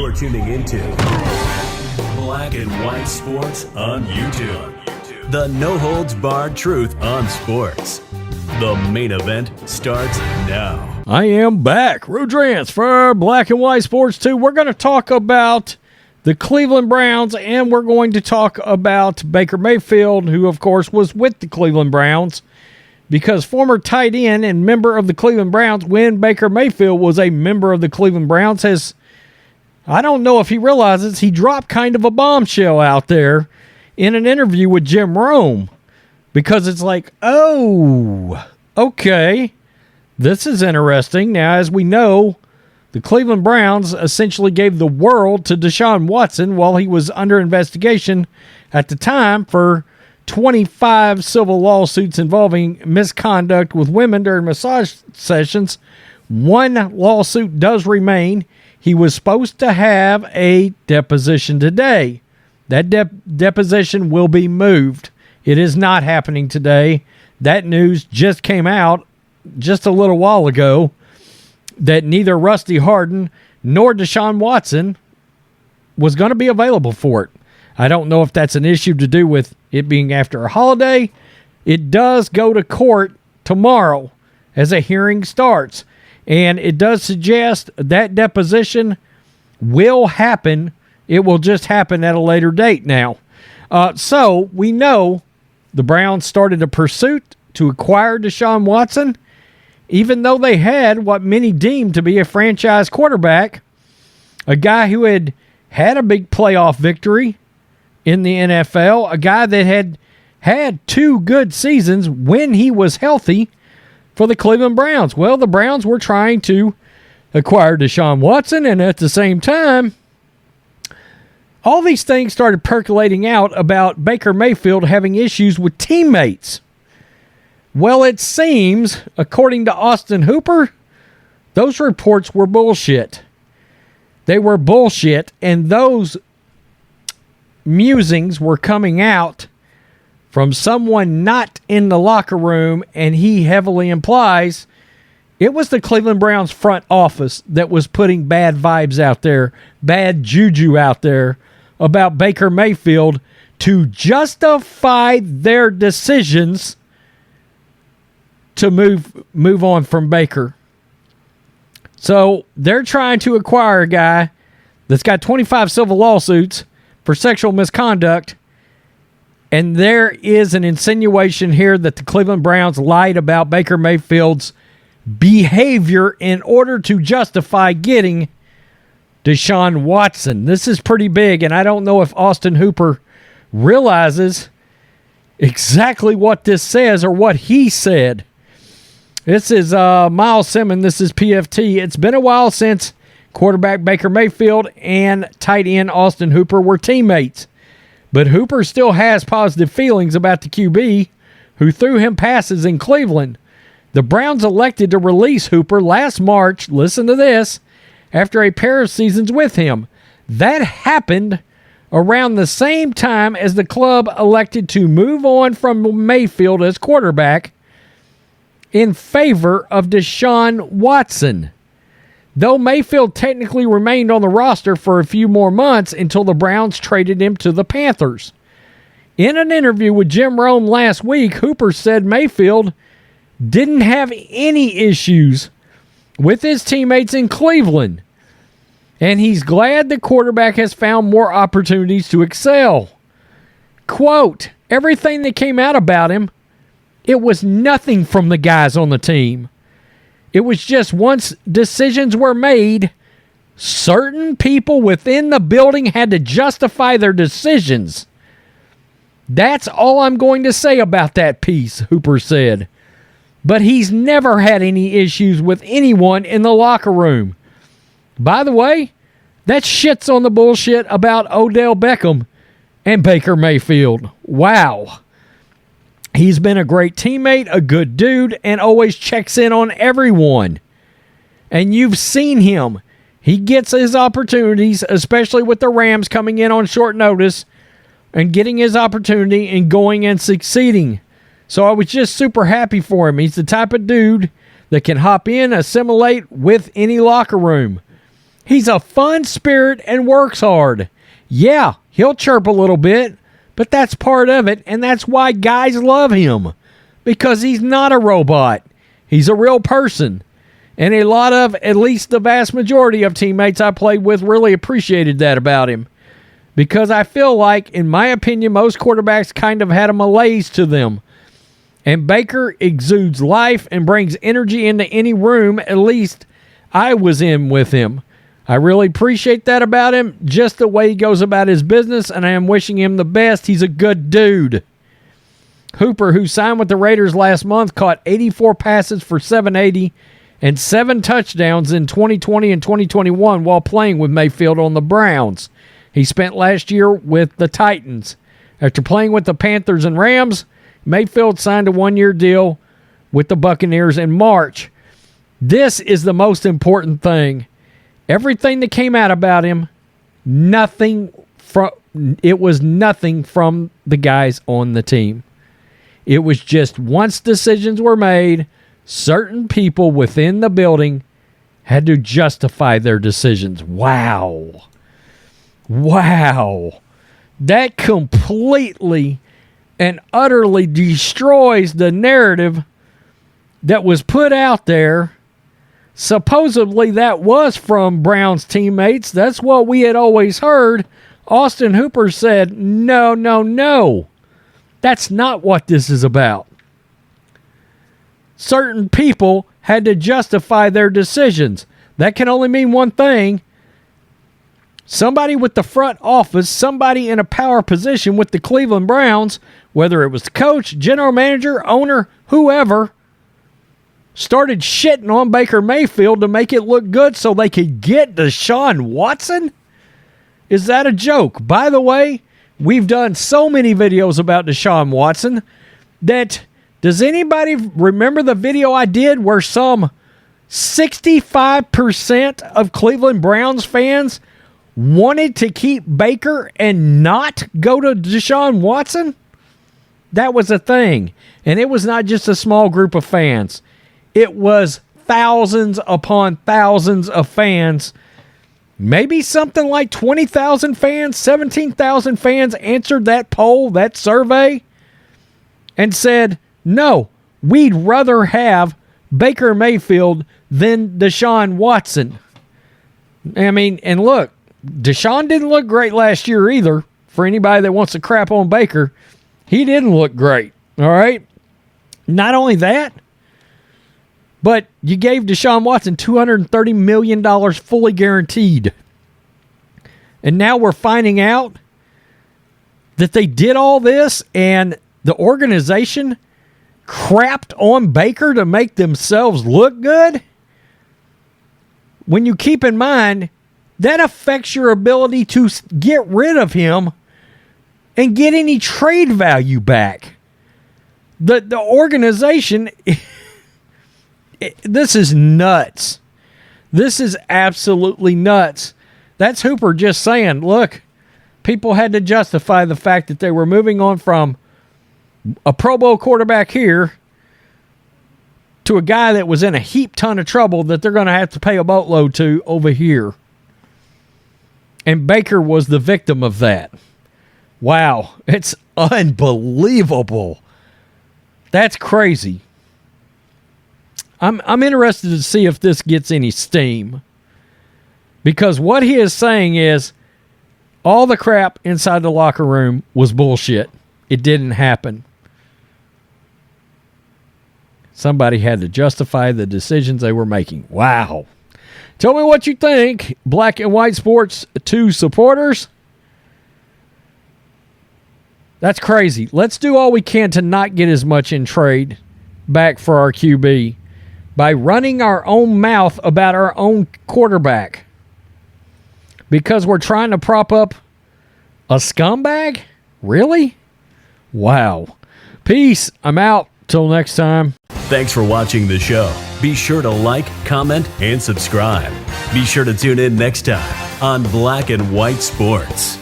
You're tuning into Black and White Sports on YouTube. The no-holds-barred truth on sports. The main event starts now. I am back. Rodrance for Black and White Sports 2. We're going to talk about the Cleveland Browns, and we're going to talk about Baker Mayfield, who, of course, was with the Cleveland Browns, because former tight end and member of the Cleveland Browns, when Baker Mayfield was a member of the Cleveland Browns, I don't know if he realizes, he dropped kind of a bombshell out there in an interview with Jim Rome, because it's like, oh, okay, this is interesting. Now, as we know, the Cleveland Browns essentially gave the world to DeShaun Watson while he was under investigation at the time for 25 civil lawsuits involving misconduct with women during massage sessions. One lawsuit does remain. He was supposed to have a deposition today. That deposition will be moved. It is not happening today. That news just came out just a little while ago that neither Rusty Hardin nor DeShaun Watson was going to be available for it. I don't know if that's an issue to do with it being after a holiday. It does go to court tomorrow as a hearing starts. And it does suggest that deposition will happen. It will just happen at a later date now. So we know the Browns started a pursuit to acquire DeShaun Watson, even though they had what many deemed to be a franchise quarterback, a guy who had a big playoff victory in the NFL, a guy that had 2 good seasons when he was healthy for the Cleveland Browns. Well, the Browns were trying to acquire DeShaun Watson, and at the same time, all these things started percolating out about Baker Mayfield having issues with teammates. Well, it seems, according to Austin Hooper, those reports were bullshit. They were bullshit, and those musings were coming out from someone not in the locker room, and he heavily implies it was the Cleveland Browns front office that was putting bad vibes out there, bad juju out there about Baker Mayfield to justify their decisions to move on from Baker. So they're trying to acquire a guy that's got 25 civil lawsuits for sexual misconduct, and there is an insinuation here that the Cleveland Browns lied about Baker Mayfield's behavior in order to justify getting DeShaun Watson. This is pretty big, and I don't know if Austin Hooper realizes exactly what this says or what he said. This is Miles Simmons. This is PFT. It's been a while since quarterback Baker Mayfield and tight end Austin Hooper were teammates. But Hooper still has positive feelings about the QB who threw him passes in Cleveland. The Browns elected to release Hooper last March, listen to this, after a pair of seasons with him. That happened around the same time as the club elected to move on from Mayfield as quarterback in favor of DeShaun Watson. Though Mayfield technically remained on the roster for a few more months until the Browns traded him to the Panthers. In an interview with Jim Rome last week, Hooper said Mayfield didn't have any issues with his teammates in Cleveland, and he's glad the quarterback has found more opportunities to excel. Quote, everything that came out about him, it was nothing from the guys on the team. It was just once decisions were made, certain people within the building had to justify their decisions. That's all I'm going to say about that piece, Hooper said. But he's never had any issues with anyone in the locker room. By the way, that shits on the bullshit about Odell Beckham and Baker Mayfield. Wow. He's been a great teammate, a good dude, and always checks in on everyone. And you've seen him. He gets his opportunities, especially with the Rams coming in on short notice and getting his opportunity and going and succeeding. So I was just super happy for him. He's the type of dude that can hop in, assimilate with any locker room. He's a fun spirit and works hard. Yeah, he'll chirp a little bit, but that's part of it, and that's why guys love him. Because he's not a robot. He's a real person. And a lot of, at least the vast majority of teammates I played with really appreciated that about him. Because I feel like, in my opinion, most quarterbacks kind of had a malaise to them. And Baker exudes life and brings energy into any room, at least I was in with him. I really appreciate that about him, just the way he goes about his business, and I am wishing him the best. He's a good dude. Hooper, who signed with the Raiders last month, caught 84 passes for 780 and 7 touchdowns in 2020 and 2021 while playing with Mayfield on the Browns. He spent last year with the Titans. After playing with the Panthers and Rams, Mayfield signed a 1-year deal with the Buccaneers in March. This is the most important thing. Everything that came out about him, it was nothing from the guys on the team. It was just once decisions were made, certain people within the building had to justify their decisions. Wow. That completely and utterly destroys the narrative that was put out there. Supposedly that was from Brown's teammates. That's what we had always heard. Austin Hooper said, no. That's not what this is about. Certain people had to justify their decisions. That can only mean one thing. Somebody with the front office, somebody in a power position with the Cleveland Browns, whether it was the coach, general manager, owner, whoever, started shitting on Baker Mayfield to make it look good so they could get DeShaun Watson? Is that a joke? By the way, we've done so many videos about DeShaun Watson that, does anybody remember the video I did where some 65% of Cleveland Browns fans wanted to keep Baker and not go to DeShaun Watson? That was a thing. And it was not just a small group of fans. It was thousands upon thousands of fans. Maybe something like 20,000 fans, 17,000 fans answered that poll, that survey, and said, no, we'd rather have Baker Mayfield than DeShaun Watson. I mean, and look, DeShaun didn't look great last year either. For anybody that wants to crap on Baker, he didn't look great, all right? Not only that, but you gave DeShaun Watson $230 million fully guaranteed. And now we're finding out that they did all this and the organization crapped on Baker to make themselves look good. When you keep in mind, that affects your ability to get rid of him and get any trade value back. The organization... This is nuts. This is absolutely nuts. That's Hooper just saying, look, people had to justify the fact that they were moving on from a Pro Bowl quarterback here to a guy that was in a heap ton of trouble that they're going to have to pay a boatload to over here. And Baker was the victim of that. Wow, it's unbelievable. That's crazy. I'm interested to see if this gets any steam. Because what he is saying is all the crap inside the locker room was bullshit. It didn't happen. Somebody had to justify the decisions they were making. Wow. Tell me what you think, Black and White Sports 2 supporters. That's crazy. Let's do all we can to not get as much in trade back for our QB by running our own mouth about our own quarterback because we're trying to prop up a scumbag? Really? Wow. Peace. I'm out. Till next time. Thanks for watching the show. Be sure to like, comment, and subscribe. Be sure to tune in next time on Black and White Sports.